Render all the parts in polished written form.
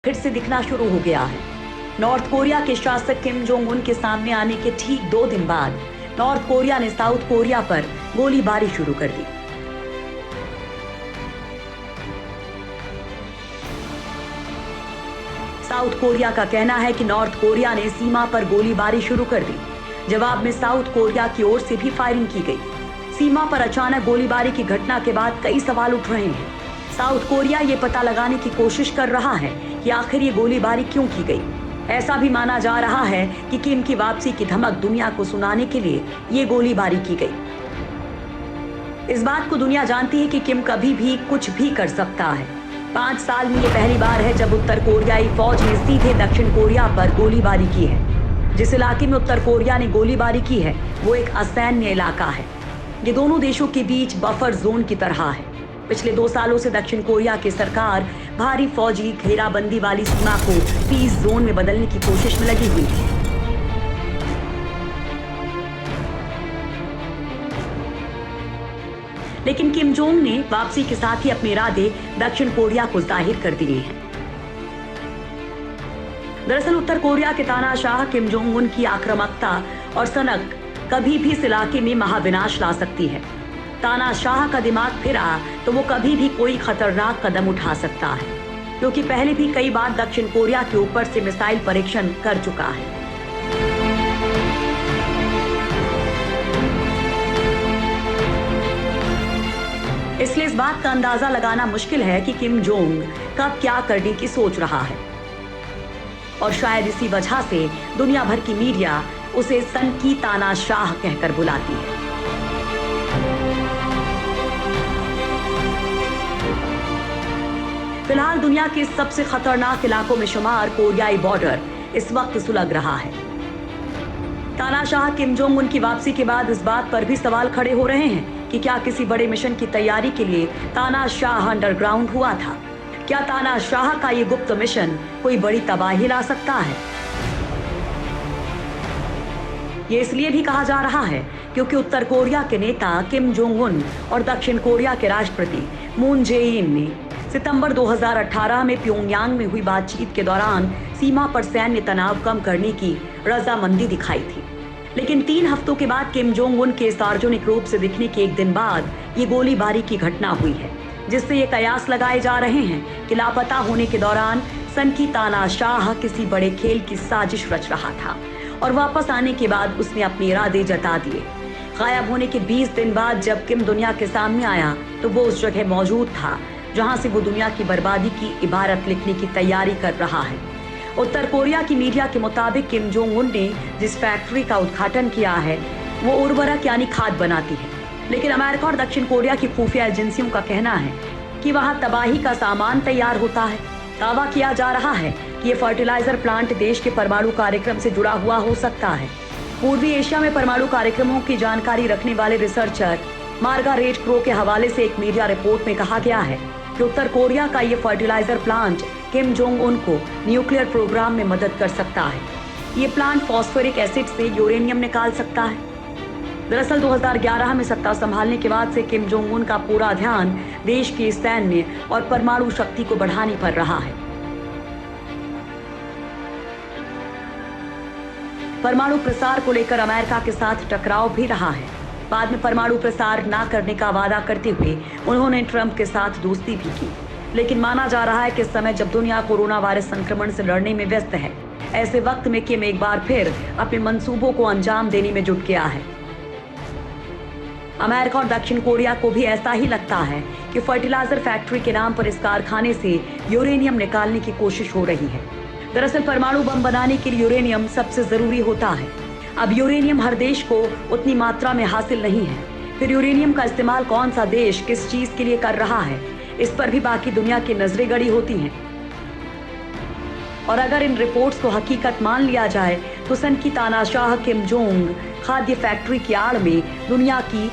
फिर से दिखना शुरू हो गया है। नॉर्थ कोरिया के शासक किम जोंग उन के सामने आने के ठीक 2 दिन बाद नॉर्थ कोरिया ने साउथ कोरिया पर गोलीबारी शुरू कर दी। साउथ कोरिया का कहना है कि नॉर्थ कोरिया ने सीमा पर गोलीबारी शुरू कर दी। जवाब में साउथ कोरिया की ओर से भी फायरिंग की गई। सीमा पर अचानक गोलीबारी की घटना के बाद कई सवाल उठ रहे हैं। साउथ कोरिया ये पता लगाने की कोशिश कर रहा है कि आखिर ये गोलीबारी क्यों की गई। ऐसा भी माना जा रहा है कि किम की वापसी की धमक दुनिया को सुनाने के लिए ये गोलीबारी की गई। इस बात को दुनिया जानती है कि किम कभी भी कुछ भी कर सकता है। 5 साल में ये पहली बार है जब उत्तर कोरियाई फौज ने सीधे दक्षिण कोरिया पर गोलीबारी की है। जिस इलाके में उत्तर कोरिया ने गोलीबारी की है वो एक असैन्य इलाका है। ये दोनों देशों के बीच बफर जोन की तरह है। पिछले 2 सालों से दक्षिण कोरिया की सरकार भारी फौजी घेराबंदी वाली सीमा को पीस जोन में बदलने की कोशिश में लगी हुई है। लेकिन किम जोंग ने वापसी के साथ ही अपने इरादे दक्षिण कोरिया को जाहिर कर दिए हैं। दरअसल उत्तर कोरिया के तानाशाह किम जोंग उन की आक्रामकता और सनक कभी भी इस इलाके में महाविनाश ला सकती है। तानाशाह का दिमाग फिरा तो वो कभी भी कोई खतरनाक कदम उठा सकता है, क्योंकि पहले भी कई बार दक्षिण कोरिया के ऊपर से मिसाइल परीक्षण कर चुका है। इसलिए इस बात का अंदाजा लगाना मुश्किल है कि किम जोंग कब क्या करने की सोच रहा है, और शायद इसी वजह से दुनिया भर की मीडिया उसे सन की तानाशाह कहकर बुलाती है। फिलहाल दुनिया के सबसे खतरनाक इलाकों में शुमार कोरियाई बॉर्डर इस वक्त सुलग रहा है। तानाशाह किम जोंग उन की वापसी के बाद इस बात पर भी सवाल खड़े हो रहे हैं कि क्या किसी बड़े मिशन की तैयारी के लिए तानाशाह अंडरग्राउंड हुआ था। क्या तानाशाह का ये गुप्त मिशन कोई बड़ी तबाही ला सकता है। ये इसलिए भी कहा जा रहा है क्योंकि उत्तर कोरिया के नेता किम जोंग उन और दक्षिण कोरिया के राष्ट्रपति मून जे-इन ने सितंबर 2018 में प्योंगयांग में हुई बातचीत के दौरान सीमा पर सैन्य तनाव कम करने की रजामंदी दिखाई थी। लेकिन 3 हफ्तों के बाद किम जोंग उन के सार्वजनिक रूप से दिखने के 1 दिन बाद ये गोलीबारी की घटना हुई है, जिससे ये कयास लगाए जा रहे हैं कि लापता होने के दौरान सन की तानाशाह किसी बड़े खेल की साजिश रच रहा था और वापस आने के बाद उसने अपने इरादे जता दिए। गायब होने के 20 दिन बाद जब किम दुनिया के सामने आया तो वो उस जगह मौजूद था जहां से वो दुनिया की बर्बादी की इबारत लिखने की तैयारी कर रहा है। उत्तर कोरिया की मीडिया के मुताबिक किम जोंग उन ने जिस फैक्ट्री का उद्घाटन किया है वो उर्वरक यानी खाद बनाती है, लेकिन अमेरिका और दक्षिण कोरिया की खुफिया एजेंसियों का कहना है कि वहां तबाही का सामान तैयार होता है। दावा किया जा रहा है कि ये फर्टिलाइजर प्लांट देश के परमाणु कार्यक्रम से जुड़ा हुआ हो सकता है। पूर्वी एशिया में परमाणु कार्यक्रमों की जानकारी रखने वाले रिसर्चर मार्गारेट क्रो के हवाले से एक मीडिया रिपोर्ट में कहा गया है कि उत्तर कोरिया का ये fertiliser plant Kim Jong Un को न्यूक्लियर प्रोग्राम में मदद कर सकता है। ये प्लांट फॉस्फोरिक एसिड से यूरेनियम निकाल सकता है। दरअसल 2011 में सत्ता संभालने के बाद से किम जोंग उन का पूरा ध्यान देश की सैन्य और परमाणु शक्ति को बढ़ाने पर रहा है। परमाणु प्रसार को लेकर अमेरिका के साथ टकराव भी रहा है। बाद में परमाणु प्रसार ना करने का वादा करते हुए उन्होंने ट्रंप के साथ दोस्ती भी की। लेकिन माना जा रहा है कि इस समय जब दुनिया कोरोना वायरस संक्रमण से लड़ने में व्यस्त है, ऐसे वक्त में किम एक बार फिर अपने मंसूबों को अंजाम देने में जुट गया है। अमेरिका और दक्षिण कोरिया को भी ऐसा ही लगता है कि फर्टिलाइजर फैक्ट्री के नाम पर इस कारखाने से यूरेनियम निकालने की कोशिश हो रही है। दरअसल परमाणु बम बनाने के लिए यूरेनियम सबसे जरूरी होता है। अब यूरेनियम हर देश को उतनी मात्रा में हासिल नहीं है। फिर यूरेनियम का इस्तेमाल कौन सा देश किस चीज के लिए कर रहा है, इस पर भी बाकी दुनिया की नजरें गड़ी होती हैं। और अगर इन रिपोर्ट्स को हकीकत मान लिया जाए तो सन की तानाशाह किम जोंग खाद्य फैक्ट्री की आड़ में दुनिया की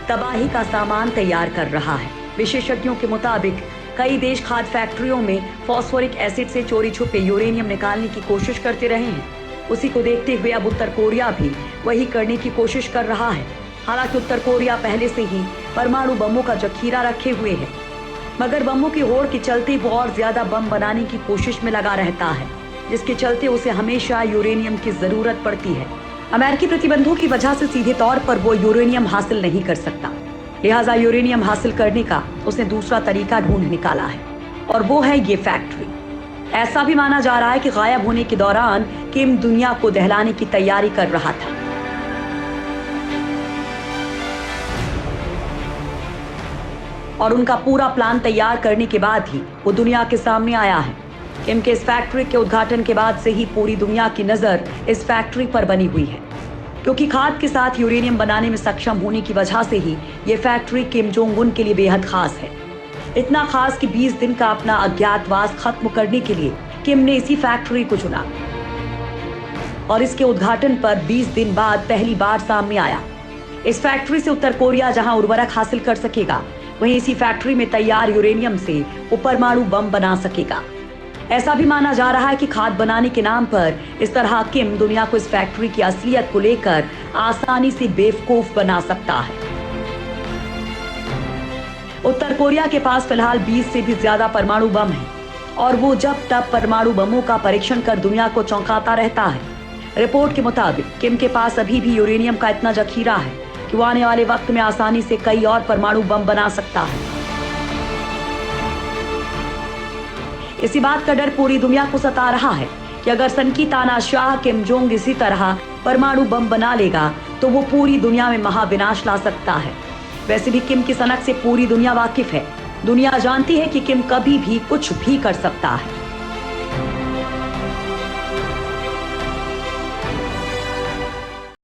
तबाही का सामान तैयार कर रहा है। विशेषज्ञों के मुताबिक कई देश खाद्य फैक्ट्रियों में फॉस्फोरिक एसिड से चोरी छुपे यूरेनियम निकालने की कोशिश करते रहे हैं। उसी को देखते हुए अब उत्तर कोरिया भी वही करने की कोशिश कर रहा है। हालांकि उत्तर कोरिया पहले से ही परमाणु बमों का जखीरा रखे हुए है। मगर बमों की होड़ के चलते वो और ज्यादा बम बनाने की कोशिश में लगा रहता है, जिसके चलते उसे हमेशा यूरेनियम की जरूरत पड़ती है। अमेरिकी प्रतिबंधों की वजह से सीधे तौर पर वो यूरेनियम हासिल नहीं कर सकता, लिहाजा यूरेनियम हासिल करने का उसने दूसरा तरीका ढूंढ निकाला है, और वो है ये फैक्ट्री। ऐसा भी माना जा रहा है कि गायब होने के दौरान किम दुनिया को दहलाने की तैयारी कर रहा था। और उनका पूरा प्लान तैयार करने के बाद ही वो दुनिया के सामने आया है। किम के इस फैक्ट्री के उद्घाटन के बाद से ही पूरी दुनिया की नजर इस फैक्ट्री पर बनी हुई है, क्योंकि खाद के साथ यूरेनियम बनाने में सक्षम होने की वजह से ही ये फैक्ट्री किम जोंग उन के लिए बेहद खास है। इतना खास कि 20 दिन का अपना अज्ञातवास खत्म करने के लिए किम ने इसी फैक्ट्री को चुना, और इसके उद्घाटन पर 20 दिन बाद पहली बार सामने आया। इस फैक्ट्री से उत्तर कोरिया जहां उर्वरक हासिल कर सकेगा, वहीं इसी फैक्ट्री में तैयार यूरेनियम से वो परमाणु बम बना सकेगा। ऐसा भी माना जा रहा है कि खाद बनाने के नाम पर इस तरह किम दुनिया को इस फैक्ट्री की असलियत को लेकर आसानी से बेवकूफ बना सकता है। उत्तर कोरिया के पास फिलहाल 20 से भी ज्यादा परमाणु बम है, और वो जब तब परमाणु बमों का परीक्षण कर दुनिया को चौंकाता रहता है। रिपोर्ट के मुताबिक किम के पास अभी भी यूरेनियम का इतना जखीरा है कि वो आने वाले वक्त में आसानी से कई और परमाणु बम बना सकता है। इसी बात का डर पूरी दुनिया को सता रहा है कि अगर सनकी तानाशाह किम जोंग इसी तरह परमाणु बम बना लेगा तो वो पूरी दुनिया में महाविनाश ला सकता है। वैसे भी किम की सनक से पूरी दुनिया वाकिफ है। दुनिया जानती है कि किम कभी भी कुछ भी कर सकता है।